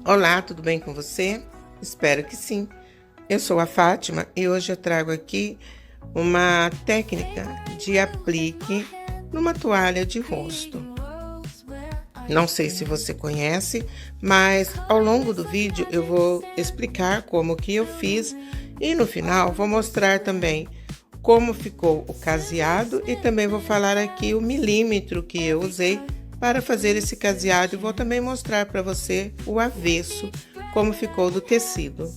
Olá, tudo bem com você? Espero que sim. Eu sou a Fátima e hoje eu trago aqui uma técnica de aplique numa toalha de rosto. Não sei se você conhece, mas ao longo do vídeo eu vou explicar como que eu fiz e no final vou mostrar também como ficou o caseado e também vou falar aqui o milímetro que eu usei para fazer esse caseado e vou também mostrar para você o avesso, como ficou do tecido.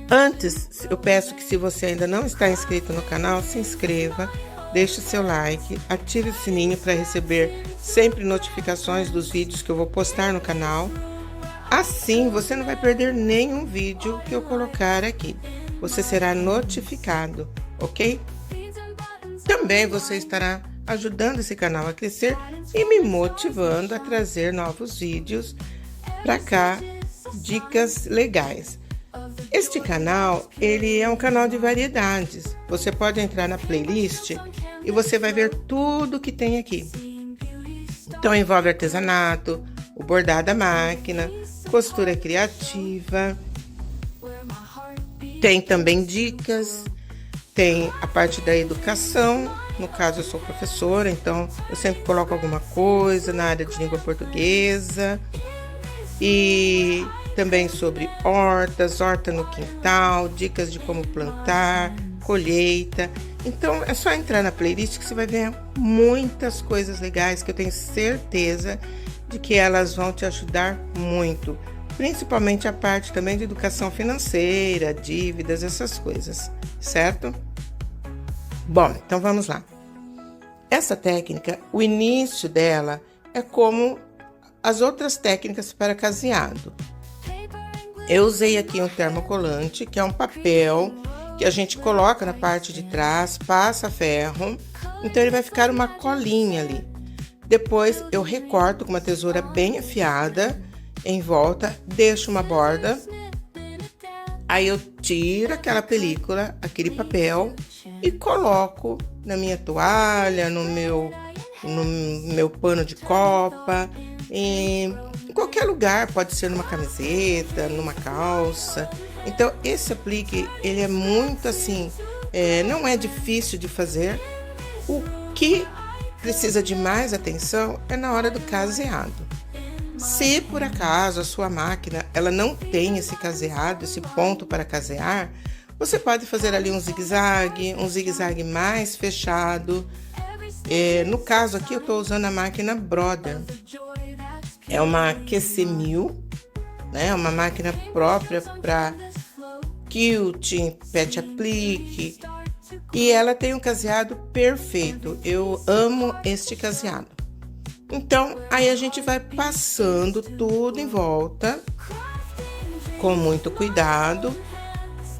Antes, eu peço que se você ainda não está inscrito no canal, se inscreva, deixe seu like, ative o sininho para receber sempre notificações dos vídeos que eu vou postar no canal. Assim, você não vai perder nenhum vídeo que eu colocar aqui. Você será notificado, ok? Também você estará ajudando esse canal a crescer e me motivando a trazer novos vídeos para cá, dicas legais. Este canal, ele é um canal de variedades. Você pode entrar na playlist e você vai ver tudo que tem aqui. Então envolve artesanato, o bordado à máquina, costura criativa, tem também dicas, tem a parte da educação. No caso, eu sou professora, então eu sempre coloco alguma coisa na área de língua portuguesa. E também sobre hortas, horta no quintal, dicas de como plantar, colheita. Então é só entrar na playlist que você vai ver muitas coisas legais que eu tenho certeza de que elas vão te ajudar muito. Principalmente a parte também de educação financeira, dívidas, essas coisas, certo? Bom, então vamos lá. Essa técnica, o início dela é como as outras técnicas para caseado. Eu usei aqui um termocolante, que é um papel que a gente coloca na parte de trás, passa ferro, então ele vai ficar uma colinha ali. Depois eu recorto com uma tesoura bem afiada em volta, deixo uma borda, aí eu tiro aquela película, aquele papel e coloco na minha toalha, no meu pano de copa, em qualquer lugar, pode ser numa camiseta, numa calça. Então esse aplique, ele é muito assim, não é difícil de fazer. O que precisa de mais atenção é na hora do caseado. Se por acaso a sua máquina ela não tem esse caseado, esse ponto para casear, você pode fazer ali um zigue-zague mais fechado. No caso aqui eu estou usando a máquina Brother. É uma QC1000, né? Uma máquina própria para quilting, pet aplique. E ela tem um caseado perfeito. Eu amo este caseado. Então, aí a gente vai passando tudo em volta com muito cuidado,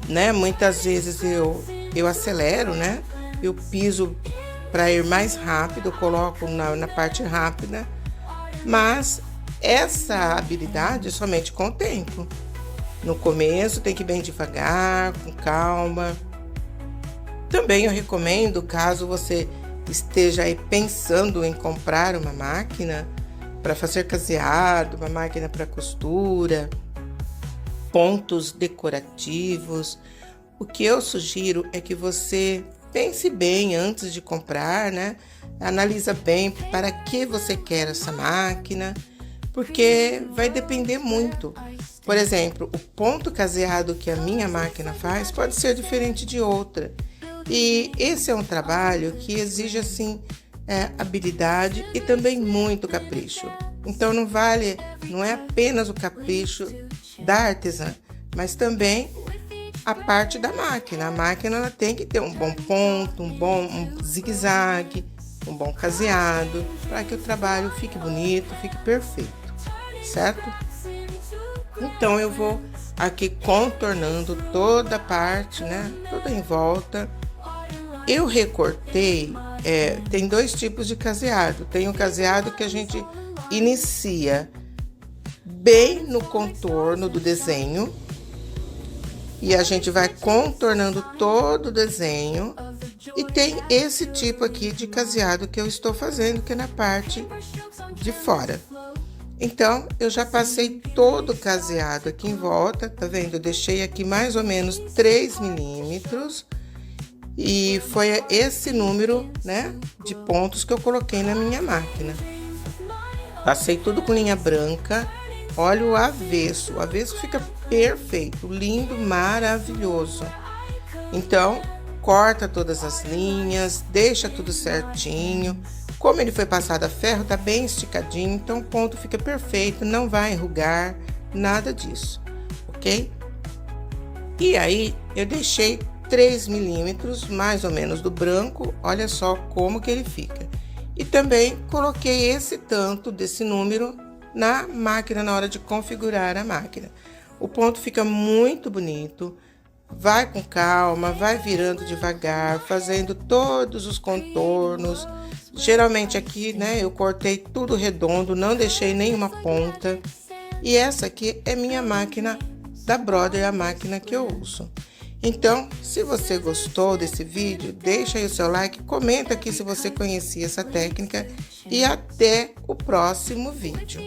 né? Muitas vezes eu acelero, né? Eu piso para ir mais rápido, coloco na parte rápida, mas essa habilidade é somente com o tempo. No começo tem que ir bem devagar, com calma. Também eu recomendo, caso você esteja aí pensando em comprar uma máquina para fazer caseado, uma máquina para costura, pontos decorativos, o que eu sugiro é que você pense bem antes de comprar, né? Analisa bem para que você quer essa máquina, porque vai depender muito. Por exemplo, o ponto caseado que a minha máquina faz pode ser diferente de outra. E esse é um trabalho que exige assim habilidade e também muito capricho. Então não é apenas o capricho da artesã, mas também a parte da máquina. A máquina ela tem que ter um bom ponto, um zigue-zague, um bom caseado, para que o trabalho fique bonito, fique perfeito, certo? Então eu vou aqui contornando toda a parte, né? Toda em volta. Eu recortei, tem dois tipos de caseado. Tem o caseado que a gente inicia bem no contorno do desenho e a gente vai contornando todo o desenho. E tem esse tipo aqui de caseado que eu estou fazendo, que é na parte de fora. Então, eu já passei todo o caseado aqui em volta, tá vendo? Eu deixei aqui mais ou menos 3 milímetros e foi esse número, né, de pontos que eu coloquei na minha máquina. Passei tudo com linha branca. Olha o avesso fica perfeito, lindo, maravilhoso. Então, corta todas as linhas, deixa tudo certinho. Como ele foi passado a ferro, tá bem esticadinho, então o ponto fica perfeito, não vai enrugar, nada disso, ok? E aí, eu deixei 3 milímetros, mais ou menos, do branco, olha só como que ele fica. E também coloquei esse tanto desse número na máquina, na hora de configurar a máquina. O ponto fica muito bonito. Vai com calma, vai virando devagar, fazendo todos os contornos. Geralmente aqui, né, eu cortei tudo redondo, não deixei nenhuma ponta. E essa aqui é minha máquina da Brother, a máquina que eu uso. Então, se você gostou desse vídeo, deixa aí o seu like, comenta aqui se você conhecia essa técnica e até o próximo vídeo.